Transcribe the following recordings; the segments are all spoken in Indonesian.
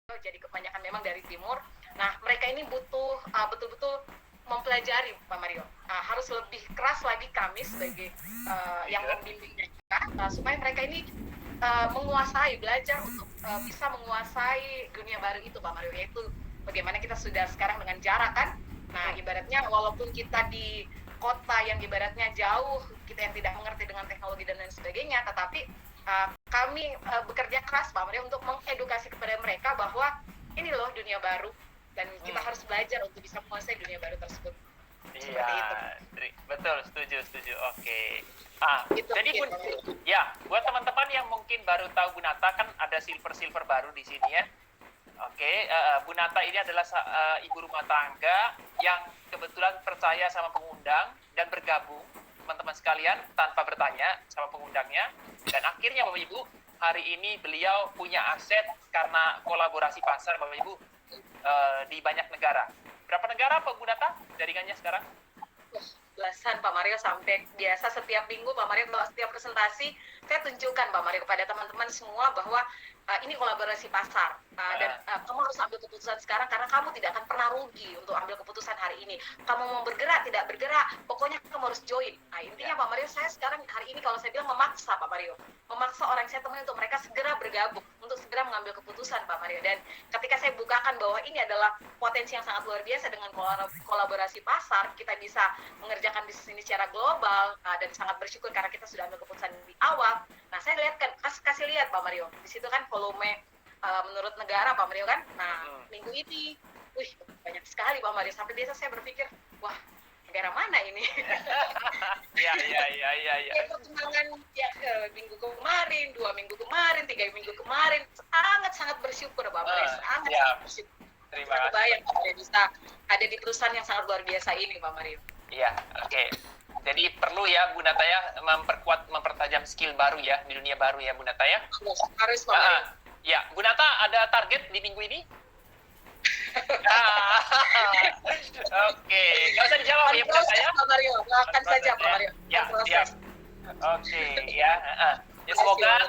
jadi kebanyakan memang dari timur. Nah, mereka ini butuh betul-betul mempelajari Pak Mario. Harus lebih keras lagi kami sebagai yang membimbingnya juga, supaya mereka ini menguasai, belajar untuk bisa menguasai dunia baru itu Pak Mario, yaitu bagaimana kita sudah sekarang dengan jarak kan. Nah, ibaratnya walaupun kita di kota yang ibaratnya jauh, kita yang tidak mengerti dengan teknologi dan lain sebagainya, tetapi kami bekerja keras Pak Mario untuk mengedukasi kepada mereka bahwa ini loh dunia baru dan kita harus belajar untuk bisa menguasai dunia baru tersebut. Iya, betul, setuju. Oke. Jadi ya, buat teman-teman yang mungkin baru tahu Bu Nata, kan ada silver baru di sini ya. Oke, Bu Nata ini adalah ibu rumah tangga yang kebetulan percaya sama pengundang dan bergabung, teman-teman sekalian, tanpa bertanya sama pengundangnya. Dan akhirnya Bapak Ibu, hari ini beliau punya aset karena kolaborasi pasar Bapak Ibu di banyak negara. Berapa negara Pak Bu Nata jaringannya sekarang? Belasan Pak Mario, sampai biasa setiap minggu Pak Mario setiap presentasi saya tunjukkan Pak Mario kepada teman-teman semua bahwa ini kolaborasi pasar dan kamu harus ambil keputusan sekarang karena kamu tidak akan pernah rugi untuk ambil keputusan hari ini. Kamu mau bergerak tidak bergerak, pokoknya kamu harus join. Nah, intinya Pak Mario, saya sekarang hari ini kalau saya bilang memaksa Pak Mario, memaksa orang saya temui untuk mereka segera bergabung, untuk segera mengambil keputusan Pak Mario. Dan ketika saya bukakan bahwa ini adalah potensi yang sangat luar biasa dengan kolaborasi pasar, kita bisa mengerjakan bisnis ini secara global, dan sangat bersyukur karena kita sudah ambil keputusan di awal. Nah, saya lihat kan, kasih lihat Pak Mario, di situ kan volume menurut negara Pak Mario kan. Nah, minggu ini, banyak sekali Pak Mario. Sampai biasa saya berpikir, wah, negara mana ini? Iya. Perkembangan minggu kemarin, 2 minggu kemarin, 3 minggu kemarin, sangat bersyukur Pak Mario, sangat bersyukur. Terima kasih. Bayang Pak Mario bisa ada di perusahaan yang sangat luar biasa ini Pak Mario. Iya, oke. Jadi perlu ya Bu Nata ya mempertajam skill baru ya di dunia baru ya Bu Nata ya. Harus Pak Mario. Ya, Bu Nata ada target di minggu ini? Oke, nggak usah dijawab ya Bu Nata ya. Pak Mario, akan saja Pak Mario. Ya, siap. Oke, ya. Ya semoga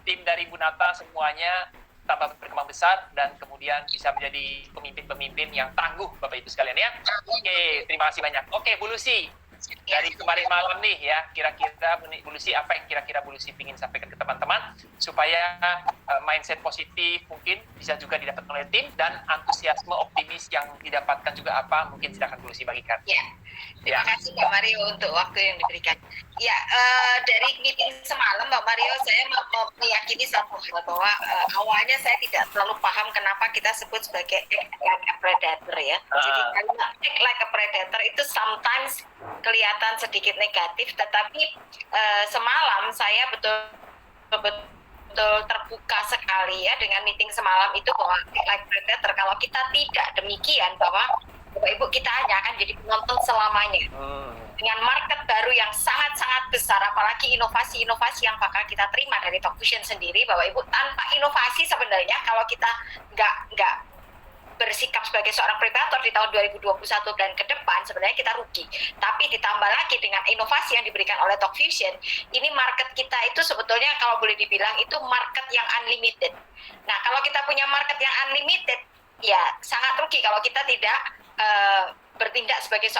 tim dari Bu Nata semuanya tambah berkembang besar dan kemudian bisa menjadi pemimpin-pemimpin yang tangguh Bapak Ibu sekalian ya. Oke, terima kasih banyak. Oke, Bu Lucy, dari kemarin malam nih ya, kira-kira Bu Lucy apa yang kira-kira Bu Lucy ingin sampaikan ke teman-teman supaya mindset positif mungkin bisa juga didapat oleh tim dan antusiasme optimis yang didapatkan juga apa, mungkin silakan Bu Lucy bagikan. Ya, terima kasih Pak Mario untuk waktu yang diberikan. Ya, dari meeting semalam Pak Mario, saya meyakini satu hal bahwa awalnya saya tidak terlalu paham kenapa kita sebut sebagai act like a predator ya. Jadi kalimat act like a predator itu sometimes kelihatan sedikit negatif, tetapi semalam saya betul terbuka sekali ya dengan meeting semalam itu bahwa act like predator, kalau kita tidak demikian bahwa Bapak Ibu kita hanya akan jadi penonton selamanya dengan market baru yang sangat-sangat besar, apalagi inovasi-inovasi yang bakal kita terima dari Talkvision sendiri. Bapak Ibu, tanpa inovasi sebenarnya kalau kita nggak bersikap sebagai seorang predator di tahun 2021 dan ke depan, sebenarnya kita rugi. Tapi ditambah lagi dengan inovasi yang diberikan oleh Talkvision, ini market kita itu sebetulnya kalau boleh dibilang itu market yang unlimited. Nah, kalau kita punya market yang unlimited, ya sangat rugi kalau kita tidak bertindak sebagai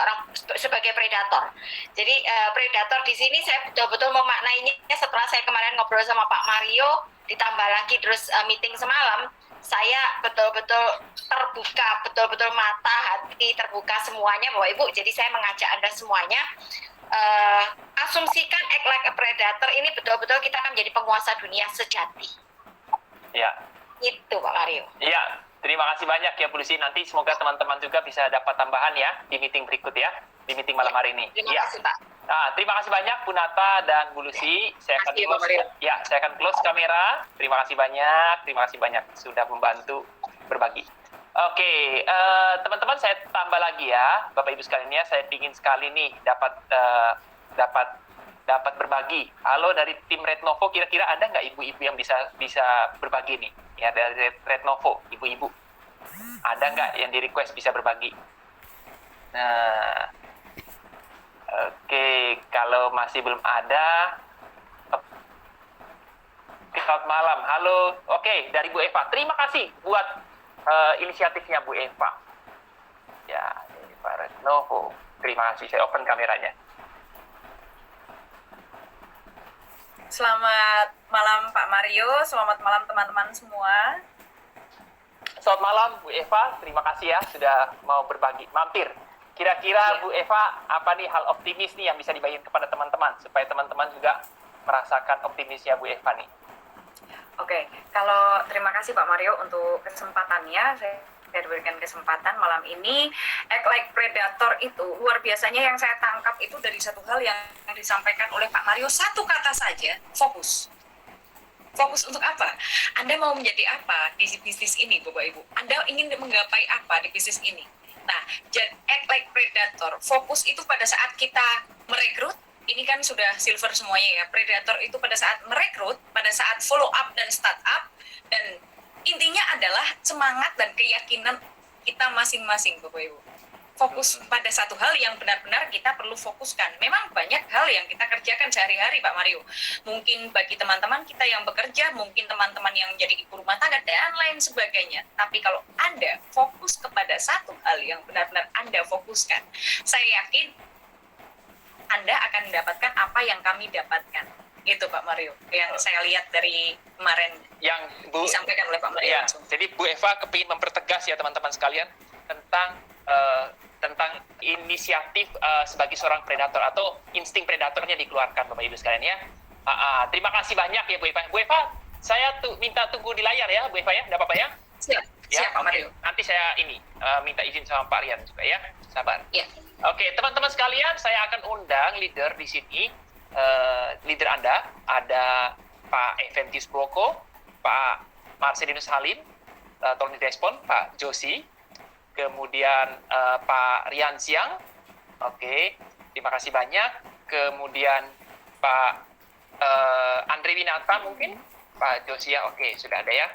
predator. Jadi predator di sini saya betul-betul memaknainya setelah saya kemarin ngobrol sama Pak Mario, ditambah lagi terus meeting semalam, saya betul-betul terbuka, betul-betul mata hati terbuka semuanya Bapak Ibu. Jadi saya mengajak Anda semuanya asumsikan act like a predator ini betul-betul kita akan menjadi penguasa dunia sejati. Ya. Itu Pak Mario. Iya. Terima kasih banyak ya Bu Lucy. Nanti semoga teman-teman juga bisa dapat tambahan ya di meeting berikut ya, di meeting malam hari ini. Terima kasih Pak. Nah, terima kasih banyak Bu Nata dan Bu Lucy. Saya akan close kamera. Terima kasih banyak sudah membantu berbagi. Oke, teman-teman saya tambah lagi ya, Bapak Ibu sekalian ya. Saya ingin sekali nih dapat berbagi. Halo dari tim Rednovo, kira-kira ada nggak ibu-ibu yang bisa berbagi nih? Ya dari Rednovo, ibu-ibu. Ada nggak yang di request bisa berbagi? Nah, oke, kalau masih belum ada, selamat malam. Halo, oke, dari Bu Eva. Terima kasih buat inisiatifnya Bu Eva. Ya, ini Pak Retno. Terima kasih, saya open kameranya. Selamat malam Pak Mario, selamat malam teman-teman semua. Selamat malam Bu Eva, terima kasih ya sudah mau berbagi, mampir. Kira-kira Bu Eva, apa nih hal optimis nih yang bisa dibagikan kepada teman-teman, supaya teman-teman juga merasakan optimisnya Bu Eva nih. Oke, kalau terima kasih Pak Mario untuk kesempatannya, saya diberikan kesempatan malam ini. Act like predator itu luar biasanya yang saya tangkap itu dari satu hal yang disampaikan oleh Pak Mario, satu kata saja, fokus. Fokus untuk apa? Anda mau menjadi apa di bisnis ini, Bapak Ibu? Anda ingin menggapai apa di bisnis ini? Nah, act like predator, fokus itu pada saat kita merekrut, ini kan sudah silver semuanya ya, predator itu pada saat merekrut, pada saat follow up dan start up, dan intinya adalah semangat dan keyakinan kita masing-masing, Bapak Ibu. Fokus pada satu hal yang benar-benar kita perlu fokuskan. Memang banyak hal yang kita kerjakan sehari-hari, Pak Mario. Mungkin bagi teman-teman kita yang bekerja, mungkin teman-teman yang menjadi ibu rumah tangga, dan lain sebagainya. Tapi kalau Anda fokus kepada satu hal yang benar-benar Anda fokuskan, saya yakin Anda akan mendapatkan apa yang kami dapatkan. Itu Pak Mario, yang saya lihat dari kemarin Yang Bu disampaikan oleh Pak Mario ya, langsung. jadi Bu Eva kepingin mempertegas ya teman-teman sekalian tentang inisiatif sebagai seorang predator atau insting predatornya dikeluarkan Bapak Ibu sekalian ya. Terima kasih banyak ya Bu Eva. Bu Eva, saya minta tunggu di layar ya Bu Eva ya, enggak apa-apa ya? Siap, Ya, siap Pak Mario. nanti saya minta izin sama Pak Rian juga ya, sabar. Ya. Oke, teman-teman sekalian, saya akan undang leader di sini. Leader Anda ada Pak Eventius Broko, Pak Marcelinus Halim, tolong direspon, Pak Josi, kemudian Pak Rian Siang, oke, terima kasih banyak, kemudian Pak Andre Winata mungkin, Pak Josi ya, oke, sudah ada ya.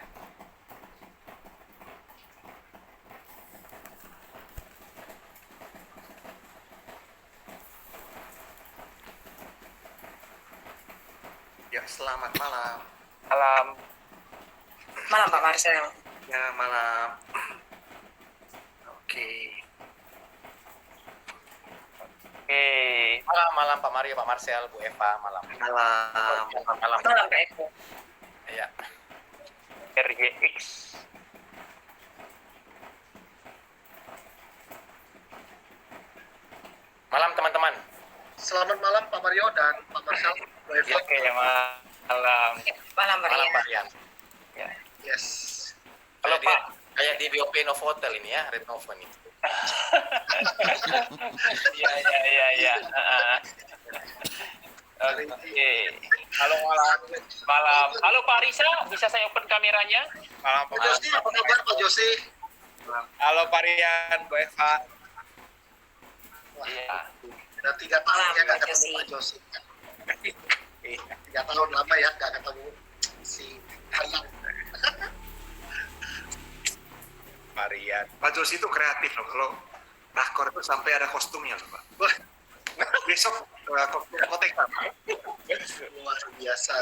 Ya, selamat malam. Malam. Malam Pak Marcel. Ya, malam. Oke. Oke, Malam Pak Mario, Pak Marcel, Bu Eva, malam. Malam. Malam. Malam Pak Eko. Ya. RGX. Malam teman-teman. Selamat malam Pak Mario dan Pak Marcel. Oke, malam. Malam Pak Malam Rian. Pak Rian. Ya. Yes. Halo Kayak Pak. Kayak di BOP Novotel ini ya, Red Novo ini. Iya. Oke. Halo malam. Malam. Halo Pak Risa, bisa saya open kameranya? Malam Pak Josi, apa kabar Pak Josi? Halo Pak Rian, Bu Eva. Wah, Iya. udah 3 tahun ya nggak Malam, Pak ketemu Josi. Pak Josi. 3 tahun lama ya nggak ketemu si Hayang. Pak Rian. Pak Josi itu kreatif loh, kalau rakor itu sampai ada kostumnya loh Pak. Wah, Besok kostum koteka Pak. luar biasa.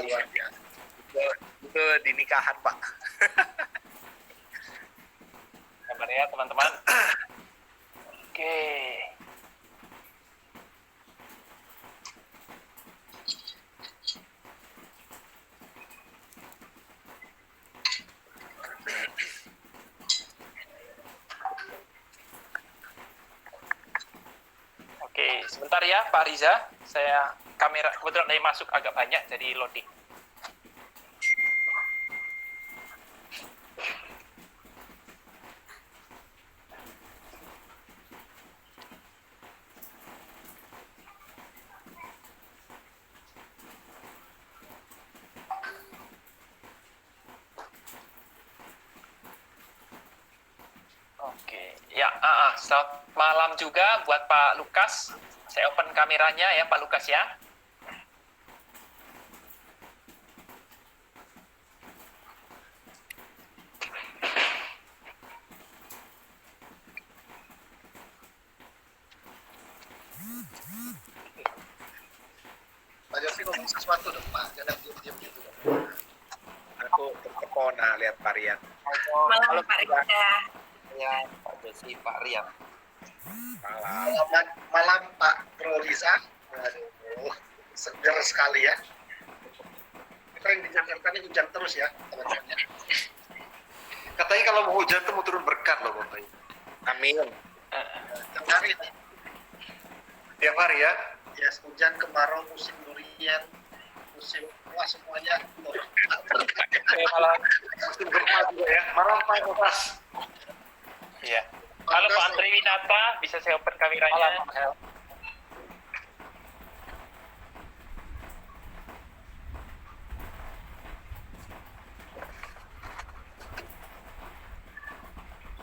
Itu di nikahan Pak. Kabar ya teman-teman. Oke. Oke, sebentar ya Pak Riza. Saya kamera kebetulan dari masuk agak banyak jadi loading. Oke, ya, selamat malam juga buat Pak Lukas. Saya open kameranya ya Pak Lukas ya. Pak Josi ngomong sesuatu dong Pak, jangan diam-diam gitu. Aku terpesona lihat Pak Rian. Malam Pak Rida. Ya, Pak Desi, Pak Rian. Malam. Selamat malam Pak Prolisa. Aduh, segar sekali ya. Kita yang di Jakarta ini hujan terus ya, teman-teman ya. Katanya kalau mau hujan tuh mau turun berkat loh Bapak Ibu. Amin. Tiap hari ini, Tiap hari ya. ya hujan, kemarau, musim durian, musim wah semuanya. Malam. Musim gempa juga ya. Malam Pak Mas. Iya. Halo Pak Andre Winata, bisa saya open kameranya?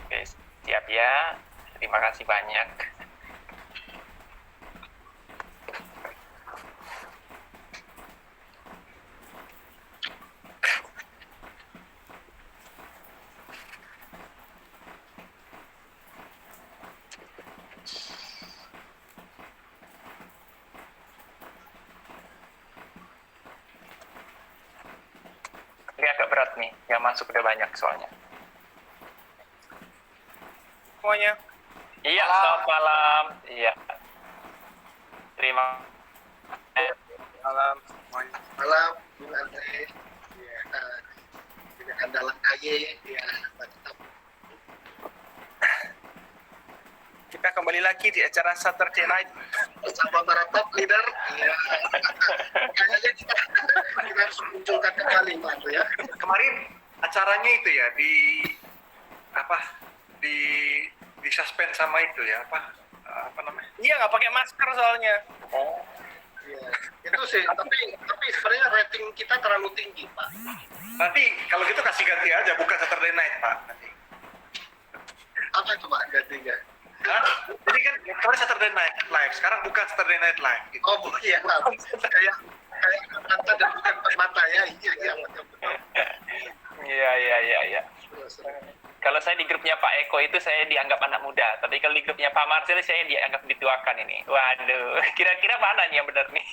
Oke, siap ya. Terima kasih banyak. Ini agak berat nih, yang masuk udah banyak soalnya. Semuanya. Iya, selamat malam. Iya. Terima Malam semuanya. Malam, Bu Andre. Ya, ini andalan KY, ya, mantap. Kita kembali lagi di acara Saturday Night. Bersama para top leader, ya. Kayaknya kita harus munculkan kembali Pak Andre ya. Kemarin acaranya itu ya di apa? Di suspend sama itu ya apa namanya? Iya, nggak pakai masker soalnya. Iya, itu sih. Tapi sebenarnya rating kita terlalu tinggi, Pak. Nanti kalau gitu kasih ganti aja, bukan Saturday Night Pak. Nanti. Apa itu Pak gantinya? Hah? Jadi kan kemarin Saturday Night Live, sekarang bukan Saturday Night Live. Gitu. Oh, Bu, iya, Pak. Kayak mata dan bukan mata ya. Iya, betul. Iya. Terus. Kalau saya di grupnya Pak Eko itu saya dianggap anak muda, tapi kalau di grupnya Pak Marcel saya dianggap dituakan ini. Waduh, kira-kira mana nih yang benar nih?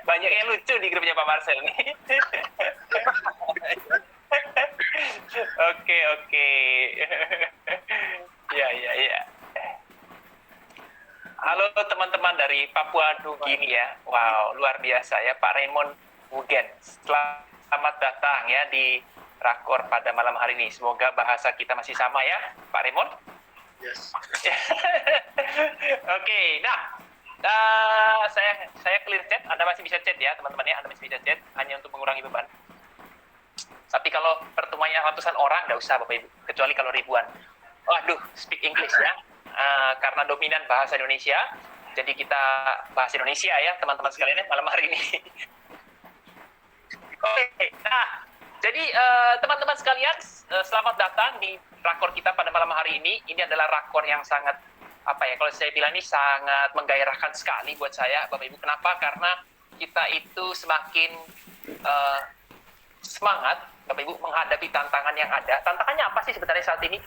Banyak yang lucu di grupnya Pak Marcel nih. Oke. Ya. Halo teman-teman dari Papua Nugini ya. Wow, luar biasa ya Pak Raymond Mugen. Selamat datang ya di rakor pada malam hari ini. Semoga bahasa kita masih sama ya, Pak Raymond. Yes. Oke, nah, saya clear chat. Anda masih bisa chat ya, teman-teman ya. Anda masih bisa chat, hanya untuk mengurangi beban. Tapi kalau pertemuannya ratusan orang, nggak usah Bapak Ibu, kecuali kalau ribuan. Waduh, speak English ya. Karena dominan bahasa Indonesia, jadi kita bahas Indonesia ya, teman-teman sekalian ya, malam hari ini. Oke, nah, jadi teman-teman sekalian, selamat datang di rakor kita pada malam hari ini. Ini adalah rakor yang sangat, kalau saya bilang ini sangat menggairahkan sekali buat saya, Bapak Ibu. Kenapa? Karena kita itu semakin semangat, Bapak Ibu, menghadapi tantangan yang ada. Tantangannya apa sih sebenarnya saat ini?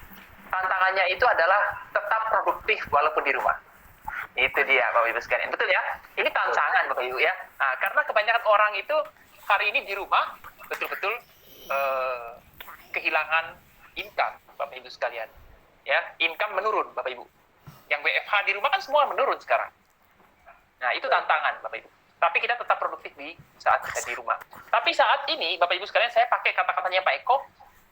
Tantangannya itu adalah tetap produktif walaupun di rumah. Itu dia, Bapak Ibu sekalian. Betul ya? Ini tantangan, Bapak Ibu ya. Nah, karena kebanyakan orang itu hari ini di rumah, betul-betul kehilangan income, Bapak Ibu sekalian. Ya, income menurun, Bapak Ibu. Yang WFH di rumah kan semua menurun sekarang. Nah, itu tantangan, Bapak Ibu. Tapi kita tetap produktif di saat kita di rumah. Tapi saat ini, Bapak Ibu sekalian, saya pakai kata-katanya Pak Eko,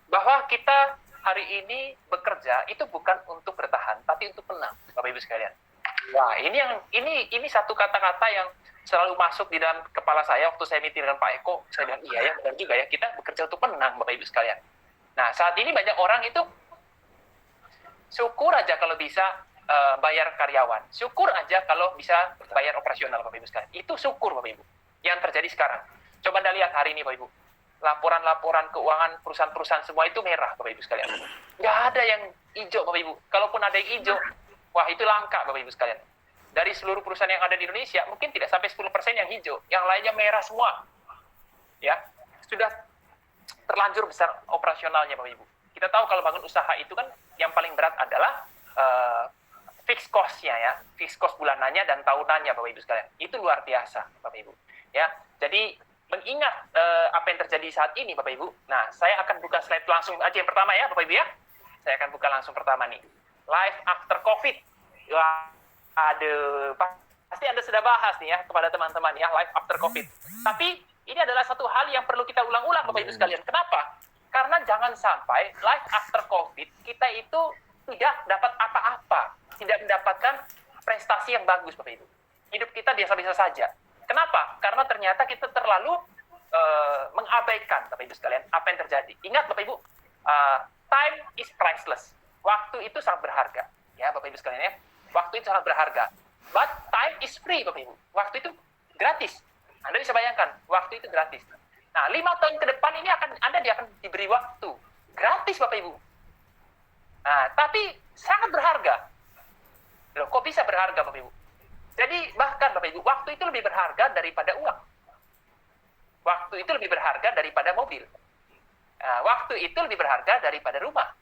bahwa kita hari ini bekerja itu bukan untuk bertahan, tapi untuk menang, Bapak Ibu sekalian. Wah, ini satu kata-kata yang selalu masuk di dalam kepala saya waktu saya meeting dengan Pak Eko. Saya bilang, iya ya, benar juga ya, kita bekerja untuk menang, Bapak Ibu sekalian. Nah, saat ini banyak orang itu syukur aja kalau bisa bayar karyawan. Syukur aja kalau bisa bayar operasional, Bapak Ibu sekalian. Itu syukur, Bapak Ibu. Yang terjadi sekarang. Coba Anda lihat hari ini, Bapak Ibu. Laporan-laporan keuangan perusahaan-perusahaan semua itu merah, Bapak Ibu sekalian. Nggak ada yang hijau, Bapak Ibu. Kalaupun ada yang hijau, wah itu langka, Bapak Ibu sekalian. Dari seluruh perusahaan yang ada di Indonesia, mungkin tidak sampai 10% yang hijau. Yang lainnya merah semua. Ya, sudah terlanjur besar operasionalnya, Bapak Ibu. Kita tahu kalau bangun usaha itu kan yang paling berat adalah fixed cost-nya ya. Fixed cost bulanannya dan tahunannya, Bapak Ibu sekalian. Itu luar biasa, Bapak Ibu. Ya, jadi mengingat apa yang terjadi saat ini, Bapak Ibu. Nah, saya akan buka slide langsung aja yang pertama ya, Bapak Ibu ya. Saya akan buka langsung pertama nih. Life after COVID. Wah, aduh, pasti Anda sudah bahas nih ya kepada teman-teman ya, life after COVID. Tapi ini adalah satu hal yang perlu kita ulang-ulang, Bapak Ibu sekalian. Kenapa? Karena jangan sampai life after COVID kita itu tidak dapat apa-apa, tidak mendapatkan prestasi yang bagus, Bapak Ibu. Hidup kita biasa-biasa saja. Kenapa? Karena ternyata kita terlalu mengabaikan, Bapak Ibu sekalian, apa yang terjadi. Ingat, Bapak Ibu, time is priceless. Waktu itu sangat berharga. Ya, Bapak Ibu sekalian ya. Waktu itu sangat berharga. But time is free, Bapak Ibu. Waktu itu gratis. Anda bisa bayangkan, waktu itu gratis. Nah, 5 tahun ke depan ini Anda akan diberi waktu. Gratis, Bapak Ibu. Nah, tapi sangat berharga. Loh, kok bisa berharga, Bapak Ibu? Jadi, bahkan, Bapak Ibu, waktu itu lebih berharga daripada uang. Waktu itu lebih berharga daripada mobil. Nah, waktu itu lebih berharga daripada rumah,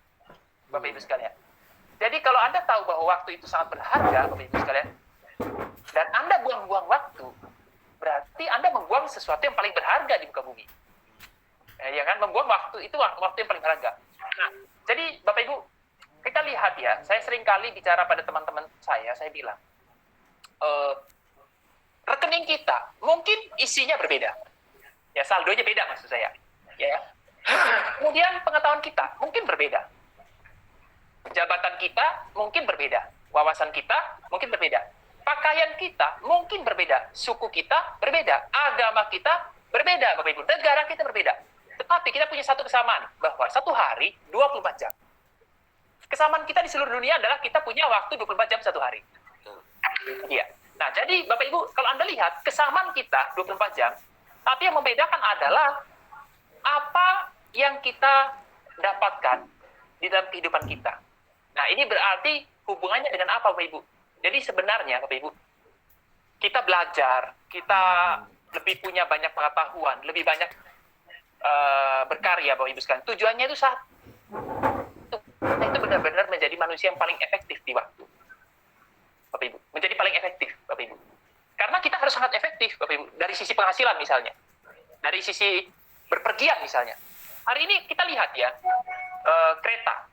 Bapak Ibu sekalian. Jadi, kalau Anda tahu bahwa waktu itu sangat berharga, Bapak Ibu sekalian, dan Anda buang-buang waktu, berarti Anda membuang sesuatu yang paling berharga di muka bumi. Ya kan, membuang waktu itu waktu yang paling berharga. Nah, jadi Bapak Ibu, kita lihat ya, saya sering kali bicara pada teman-teman saya bilang, rekening kita mungkin isinya berbeda. Ya, saldonya beda maksud saya. Ya. Kemudian pengetahuan kita mungkin berbeda. Jabatan kita mungkin berbeda. Wawasan kita mungkin berbeda. Pakaian kita mungkin berbeda, suku kita berbeda, agama kita berbeda, Bapak Ibu, negara kita berbeda. Tetapi kita punya satu kesamaan, bahwa satu hari 24 jam. Kesamaan kita di seluruh dunia adalah kita punya waktu 24 jam satu hari. Iya. Nah, jadi Bapak Ibu, kalau Anda lihat kesamaan kita 24 jam, tapi yang membedakan adalah apa yang kita dapatkan di dalam kehidupan kita. Nah, ini berarti hubungannya dengan apa, Bapak Ibu? Jadi sebenarnya, Bapak Ibu, kita belajar, kita lebih punya banyak pengetahuan, lebih banyak berkarya, Bapak Ibu sekalian. Tujuannya itu satu, itu benar-benar menjadi manusia yang paling efektif di waktu, Bapak Ibu. Menjadi paling efektif, Bapak Ibu. Karena kita harus sangat efektif, Bapak Ibu. Dari sisi penghasilan misalnya, dari sisi berpergian misalnya. Hari ini kita lihat ya, kereta.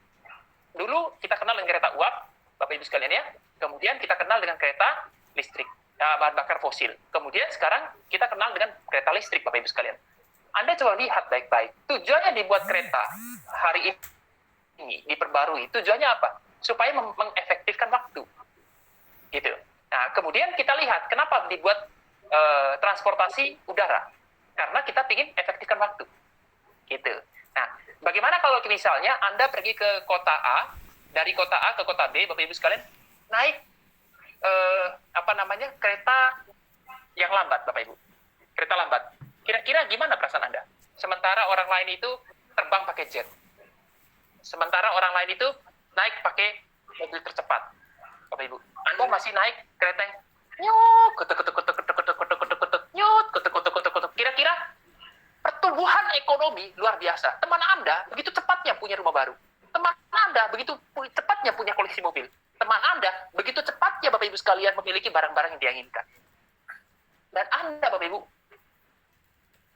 Dulu kita kenal dengan kereta uap, Bapak Ibu sekalian ya. Kemudian kita kenal dengan kereta listrik, bahan bakar fosil. Kemudian sekarang kita kenal dengan kereta listrik, Bapak Ibu sekalian. Anda coba lihat baik-baik. Tujuannya dibuat kereta hari ini diperbarui. Tujuannya apa? Supaya mengefektifkan waktu. Gitu. Nah, kemudian kita lihat kenapa dibuat transportasi udara. Karena kita ingin efektifkan waktu. Gitu. Nah, bagaimana kalau misalnya Anda pergi ke kota A, dari kota A ke kota B, Bapak Ibu sekalian, naik kereta yang lambat, Bapak Ibu. Kereta lambat. Kira-kira gimana perasaan Anda? Sementara orang lain itu terbang pakai jet. Sementara orang lain itu naik pakai mobil tercepat, Bapak Ibu. Anda masih naik kereta yang nyut, kira-kira pertumbuhan ekonomi luar biasa. Teman Anda begitu cepatnya punya rumah baru. Teman Anda begitu cepatnya punya koleksi mobil. Teman Anda begitu cepatnya, Bapak Ibu sekalian, memiliki barang-barang yang dia inginkan. Dan Anda, Bapak Ibu,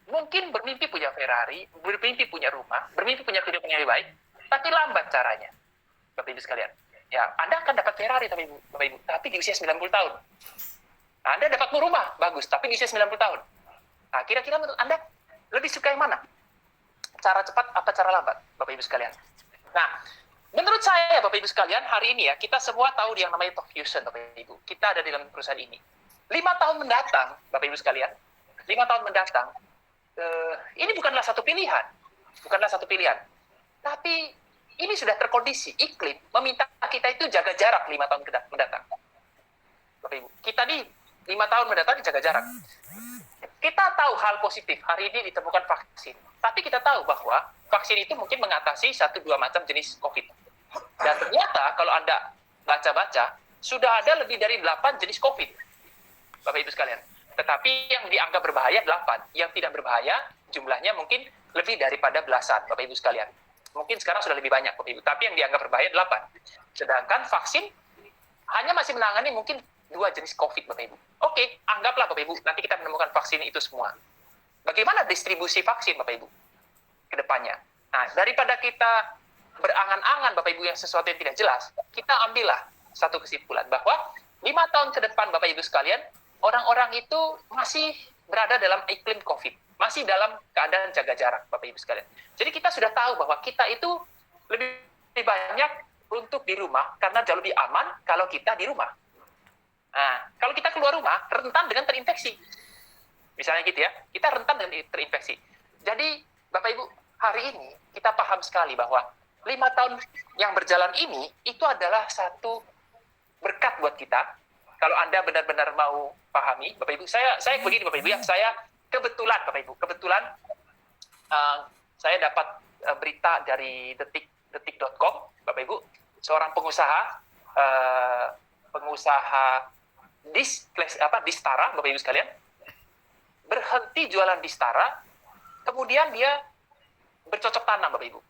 mungkin bermimpi punya Ferrari, bermimpi punya rumah, bermimpi punya kehidupan yang lebih baik, tapi lambat caranya, Bapak Ibu sekalian. Ya, Anda akan dapat Ferrari, Bapak Ibu, tapi di usia 90 tahun. Anda dapat rumah, bagus, tapi di usia 90 tahun. Nah, kira-kira menurut Anda, lebih suka yang mana? Cara cepat atau cara lambat, Bapak Ibu sekalian? Nah, menurut saya, Bapak Ibu sekalian, hari ini ya, kita semua tahu yang namanya Top Fusion, Bapak Ibu. Kita ada di dalam perusahaan ini. 5 tahun mendatang, Bapak Ibu sekalian, 5 tahun mendatang, ini bukanlah satu pilihan. Bukanlah satu pilihan. Tapi ini sudah terkondisi, iklim meminta kita itu jaga jarak 5 tahun mendatang. Bapak Ibu, kita di 5 tahun mendatang jaga jarak. Kita tahu hal positif, hari ini ditemukan vaksin. Tapi kita tahu bahwa vaksin itu mungkin mengatasi 1-2 macam jenis COVID. Dan ternyata kalau Anda baca-baca, sudah ada lebih dari 8 jenis COVID, Bapak Ibu sekalian. Tetapi yang dianggap berbahaya 8, yang tidak berbahaya jumlahnya mungkin lebih daripada belasan, Bapak Ibu sekalian. Mungkin sekarang sudah lebih banyak, Bapak Ibu, tapi yang dianggap berbahaya 8. Sedangkan vaksin hanya masih menangani mungkin 2 jenis COVID, Bapak Ibu. Oke, anggaplah Bapak Ibu, nanti kita menemukan vaksin itu semua. bagaimana distribusi vaksin Bapak Ibu ke depannya. Nah, daripada kita berangan-angan Bapak Ibu yang sesuatu yang tidak jelas, kita ambillah satu kesimpulan bahwa 5 tahun ke depan Bapak Ibu sekalian, orang-orang itu masih berada dalam iklim COVID, masih dalam keadaan jaga jarak Bapak Ibu sekalian. Jadi kita sudah tahu bahwa kita itu lebih banyak untuk di rumah karena jauh lebih aman kalau kita di rumah. Nah, kalau kita keluar rumah, rentan dengan terinfeksi. Misalnya gitu ya, kita rentan dengan terinfeksi. Jadi, Bapak Ibu, hari ini kita paham sekali bahwa 5 tahun yang berjalan ini, itu adalah satu berkat buat kita. Kalau Anda benar-benar mau pahami, Bapak Ibu, saya begini Bapak Ibu ya, saya kebetulan saya dapat berita dari detik.com, Bapak Ibu, seorang pengusaha Distara, Bapak Ibu sekalian, berhenti jualan Distara, kemudian dia bercocok tanam, Bapak Ibu.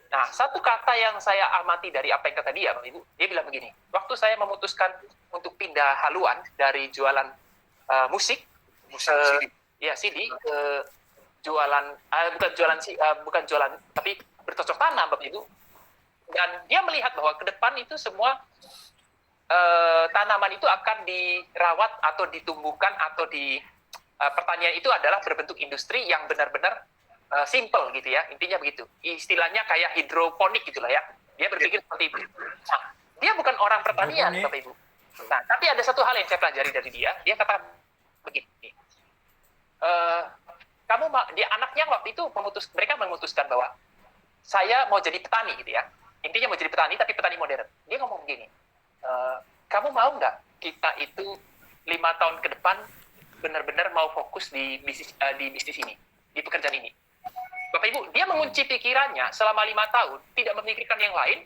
Nah, satu kata yang saya amati dari apa yang kata dia, Bapak Ibu, dia bilang begini, waktu saya memutuskan untuk pindah haluan dari jualan musik CD ke jualan, bukan jualan, tapi bercocok tanam, Bapak Ibu. Dan dia melihat bahwa ke depan itu semua tanaman itu akan dirawat atau ditumbuhkan atau pertanian itu adalah berbentuk industri yang benar-benar simple gitu ya, intinya begitu. Istilahnya kayak hidroponik gitulah ya. Dia berpikir seperti itu. Nah, dia bukan orang pertanian, Bapak Ibu. Nah, tapi ada satu hal yang saya pelajari dari dia. Dia kata begini. Anaknya waktu itu mereka memutuskan bahwa saya mau jadi petani gitu ya. Intinya mau jadi petani tapi petani modern. Dia ngomong begini. Kamu mau nggak kita itu 5 tahun ke depan benar-benar mau fokus di bisnis ini, di pekerjaan ini. Bapak Ibu, dia mengunci pikirannya selama 5 tahun, tidak memikirkan yang lain,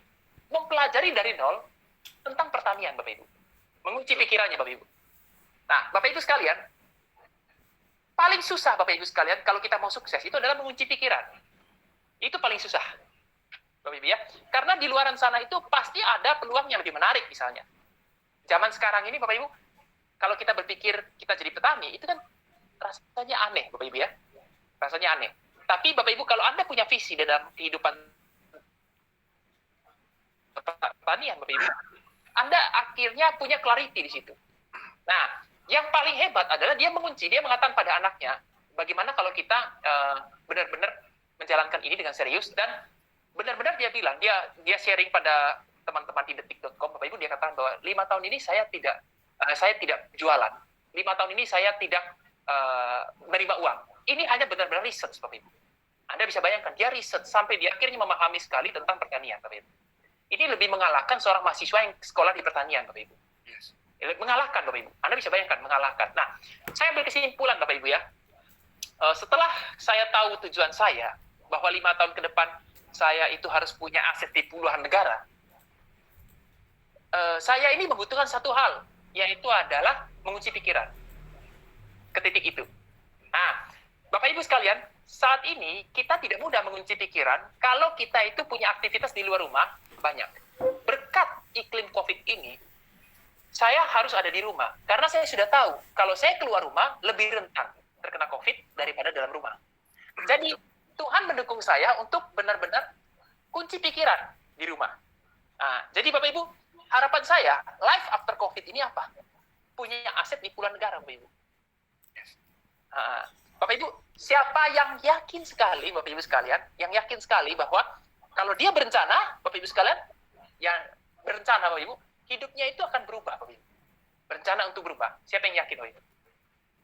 mempelajari dari nol tentang pertanian, Bapak Ibu. Mengunci pikirannya, Bapak Ibu. Nah, Bapak Ibu sekalian, paling susah, Bapak Ibu sekalian, kalau kita mau sukses, itu adalah mengunci pikiran. Itu paling susah, Bapak Ibu ya. Karena di luaran sana itu pasti ada peluang yang lebih menarik, misalnya. Zaman sekarang ini, Bapak Ibu, kalau kita berpikir kita jadi petani, itu kan rasanya aneh, Bapak Ibu ya. Rasanya aneh. Tapi Bapak Ibu, kalau Anda punya visi dalam kehidupan pertanian, Bapak Ibu, Anda akhirnya punya clarity di situ. Nah, yang paling hebat adalah dia mengunci, dia mengatakan pada anaknya, bagaimana kalau kita benar-benar menjalankan ini dengan serius, dan benar-benar dia bilang, dia sharing pada teman-teman di detik.com, Bapak Ibu, dia katakan bahwa 5 tahun ini saya tidak jualan. 5 tahun ini saya tidak menerima uang. Ini hanya benar-benar research, Bapak Ibu. Anda bisa bayangkan, dia riset sampai dia akhirnya memahami sekali tentang pertanian, Bapak Ibu. Ini lebih mengalahkan seorang mahasiswa yang sekolah di pertanian, Bapak Ibu. Yes. Mengalahkan, Bapak Ibu. Anda bisa bayangkan, mengalahkan. Nah, saya ambil kesimpulan, Bapak Ibu ya. Setelah saya tahu tujuan saya, bahwa 5 tahun ke depan saya itu harus punya aset di puluhan negara, saya ini membutuhkan satu hal, yaitu adalah mengunci pikiran. Ke titik itu. Nah, Bapak Ibu sekalian, saat ini kita tidak mudah mengunci pikiran kalau kita itu punya aktivitas di luar rumah banyak. Berkat iklim COVID ini, saya harus ada di rumah. Karena saya sudah tahu, kalau saya keluar rumah, lebih rentan terkena COVID daripada dalam rumah. Jadi, Tuhan mendukung saya untuk benar-benar kunci pikiran di rumah. Nah, jadi Bapak Ibu, harapan saya, life after COVID ini apa? Punya aset di puluhan negara, Bapak Ibu. Bapak Ibu, siapa yang yakin sekali, Bapak Ibu sekalian, yang yakin sekali bahwa kalau dia berencana, Bapak Ibu sekalian, yang berencana, Bapak Ibu, hidupnya itu akan berubah, Bapak Ibu. Berencana untuk berubah. Siapa yang yakin, Bapak Ibu?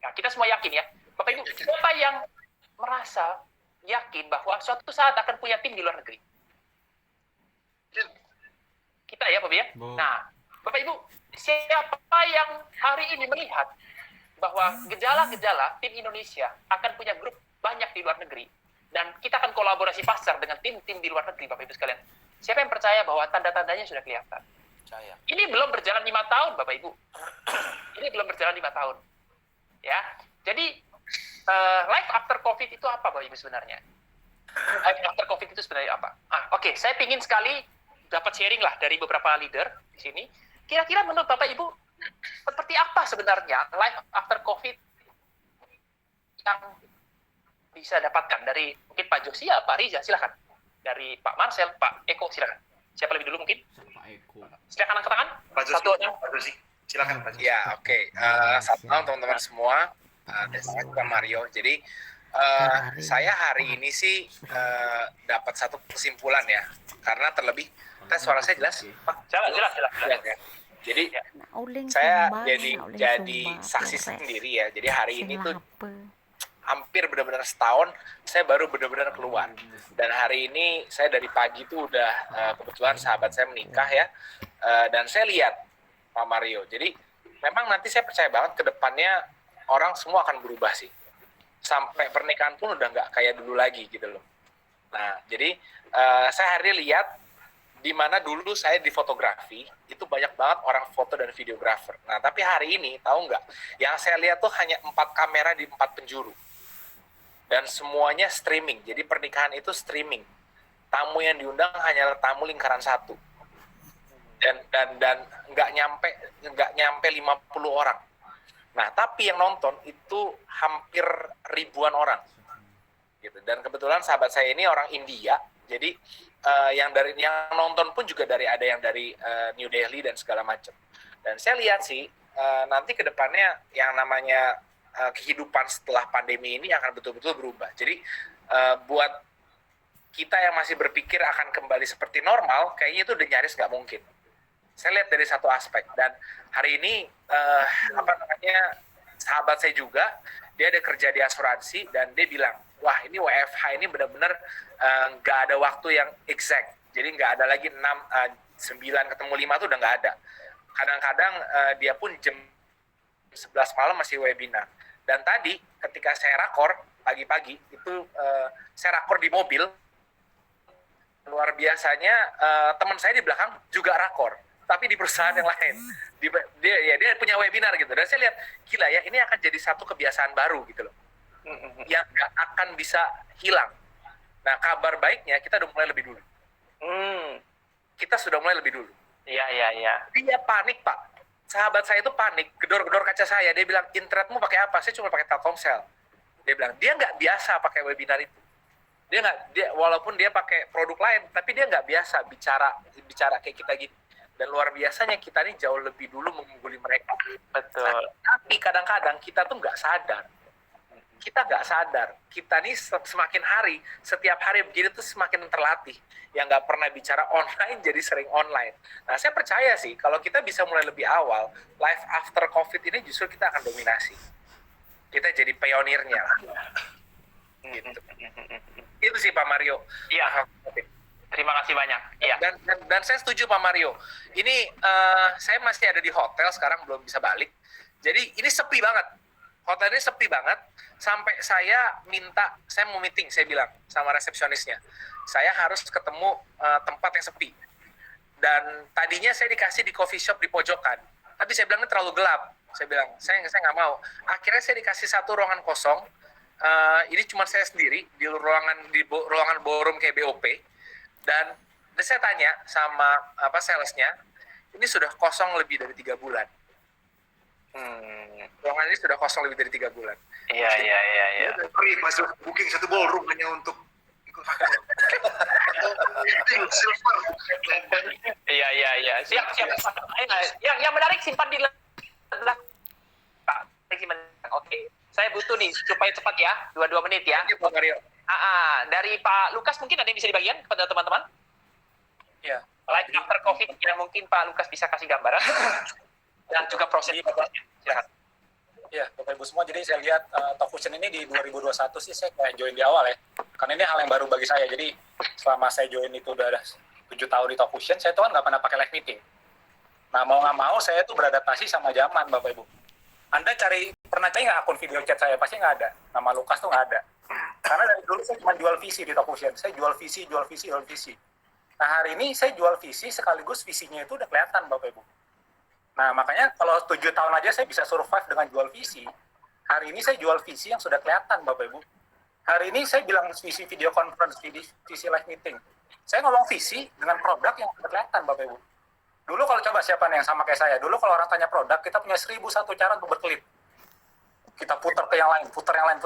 Nah, kita semua yakin ya. Bapak Ibu, siapa yang merasa yakin bahwa suatu saat akan punya tim di luar negeri? Kita ya, Bapak Ibu ya. Nah, Bapak Ibu, siapa yang hari ini melihat bahwa gejala-gejala tim Indonesia akan punya grup banyak di luar negeri, dan kita akan kolaborasi pasar dengan tim-tim di luar negeri, Bapak Ibu sekalian. Siapa yang percaya bahwa tanda-tandanya sudah kelihatan? Saya. Ini belum berjalan 5 tahun, Bapak Ibu. Ini belum berjalan 5 tahun. Ya, jadi life after COVID itu apa, Bapak Ibu sebenarnya? Life after COVID itu sebenarnya apa? Oke, saya ingin sekali dapat sharing lah dari beberapa leader di sini. Kira-kira menurut Bapak Ibu, seperti apa sebenarnya life after COVID yang bisa dapatkan dari mungkin Pak Josia, Pak Riza, silakan. Dari Pak Marcel, Pak Eko, silakan. Siapa lebih dulu mungkin? Pak Eko. Silakan angkat tangan. Pak Josi, Satu orang. Pak Josi, silakan Pak Josi. Ya, oke. Selamat malam teman-teman semua. Saya Pak Mario. Jadi saya hari ini sih dapat satu kesimpulan ya. Karena terlebih, tes suara saya jelas? Pak? Jelas. Jelas ya. Jadi saya jadi saksi sendiri ya. Jadi hari ini tuh hampir benar-benar setahun saya baru benar-benar keluar. Dan hari ini saya dari pagi tuh udah kebetulan sahabat saya menikah ya. Dan saya lihat Pak Mario. Jadi memang nanti saya percaya banget ke depannya orang semua akan berubah sih. Sampai pernikahan pun udah nggak kayak dulu lagi gitu loh. Nah, jadi saya hari ini lihat di mana dulu saya di fotografi itu banyak banget orang foto dan videografer. Nah, tapi hari ini tahu nggak? Yang saya lihat tuh hanya 4 kamera di 4 penjuru. Dan semuanya streaming. Jadi pernikahan itu streaming. Tamu yang diundang hanyalah tamu lingkaran 1. Dan nggak nyampe 50 orang. Nah, tapi yang nonton itu hampir ribuan orang. Gitu. Dan kebetulan sahabat saya ini orang India. Jadi yang nonton pun juga ada yang dari New Delhi dan segala macam. Dan saya lihat sih nanti ke depannya yang namanya kehidupan setelah pandemi ini akan betul-betul berubah. Jadi buat kita yang masih berpikir akan kembali seperti normal, kayaknya itu udah nyaris nggak mungkin. Saya lihat dari satu aspek. Dan hari ini sahabat saya juga dia ada kerja di asuransi dan dia bilang, wah ini WFH ini benar-benar nggak ada waktu yang exact. Jadi nggak ada lagi 9 ketemu 5 tuh udah nggak ada. Kadang-kadang dia pun jam 11 malam masih webinar. Dan tadi ketika saya rakor pagi-pagi itu saya rakor di mobil, luar biasanya teman saya di belakang juga rakor, tapi di perusahaan yang lain. Dia punya webinar gitu. Dan saya lihat gila ya, ini akan jadi satu kebiasaan baru gitu loh. Yang nggak akan bisa hilang. Nah, kabar baiknya kita udah mulai lebih dulu. Kita sudah mulai lebih dulu. Iya. Dia panik, Pak. Sahabat saya itu panik, gedor-gedor kaca saya. Dia bilang, internetmu pakai apa? Saya cuma pakai Telkomsel. Dia bilang, dia nggak biasa pakai webinar itu. Walaupun dia pakai produk lain, tapi dia nggak biasa bicara kayak kita gini. Dan luar biasanya kita nih jauh lebih dulu mengungguli mereka. Betul. Tapi kadang-kadang kita tuh nggak sadar. Kita nih semakin hari, setiap hari begini tuh semakin terlatih. Yang nggak pernah bicara online jadi sering online. Nah, saya percaya sih kalau kita bisa mulai lebih awal, life after COVID ini justru kita akan dominasi. Kita jadi pionirnya lah. Gitu. Itu sih Pak Mario. Iya. Terima kasih banyak. Iya. Dan saya setuju Pak Mario. Ini saya masih ada di hotel sekarang, belum bisa balik. Jadi ini sepi banget. Hotel ini sepi banget. Sampai saya mau meeting, saya bilang sama resepsionisnya, saya harus ketemu tempat yang sepi. Dan tadinya saya dikasih di coffee shop di pojokan, tapi saya bilang ini terlalu gelap. Saya bilang, saya nggak mau. Akhirnya saya dikasih satu ruangan kosong. Ini cuma saya sendiri di ruangan ballroom kayak BOP. Dan saya tanya sama salesnya, ini sudah kosong lebih dari 3 bulan. Ruangan ini sudah kosong lebih dari 3 bulan. Iya. Sorry, masuk booking satu ballroom hanya untuk ikut silver. Iya. Siap. Yang menarik simpan di belakang. Oke. Saya butuh nih supaya cepat ya, 2 menit ya. Ini Pak Mario. Dari Pak Lukas mungkin ada yang bisa dibagikan kepada teman-teman? Ya. Live after COVID yang mungkin Pak Lukas bisa kasih gambaran. Dan juga proses. Silakan. Ya, Bapak Ibu semua, jadi saya lihat Talkfusion ini di 2021 sih saya kayak join di awal ya. Karena ini hal yang baru bagi saya. Jadi selama saya join itu udah ada 7 tahun di Talkfusion, saya tuh kan nggak pernah pakai live meeting. Nah, mau nggak mau saya tuh beradaptasi sama zaman, Bapak Ibu. Anda pernah cari nggak akun video chat saya? Pasti nggak ada. Nama Lukas tuh nggak ada. Karena dari dulu saya cuma jual visi di Talkfusion. Saya jual visi. Nah, hari ini saya jual visi sekaligus visinya itu udah kelihatan, Bapak Ibu. Nah, makanya kalau 7 tahun aja saya bisa survive dengan jual visi. Hari ini saya jual visi yang sudah kelihatan, Bapak Ibu. Hari ini saya bilang visi video conference, visi live meeting. Saya ngomong visi dengan produk yang sudah kelihatan, Bapak Ibu. Dulu kalau coba siapa nih yang sama kayak saya, dulu kalau orang tanya produk, kita punya 1001 cara untuk berkelip. Kita putar ke yang lain, putar yang lain,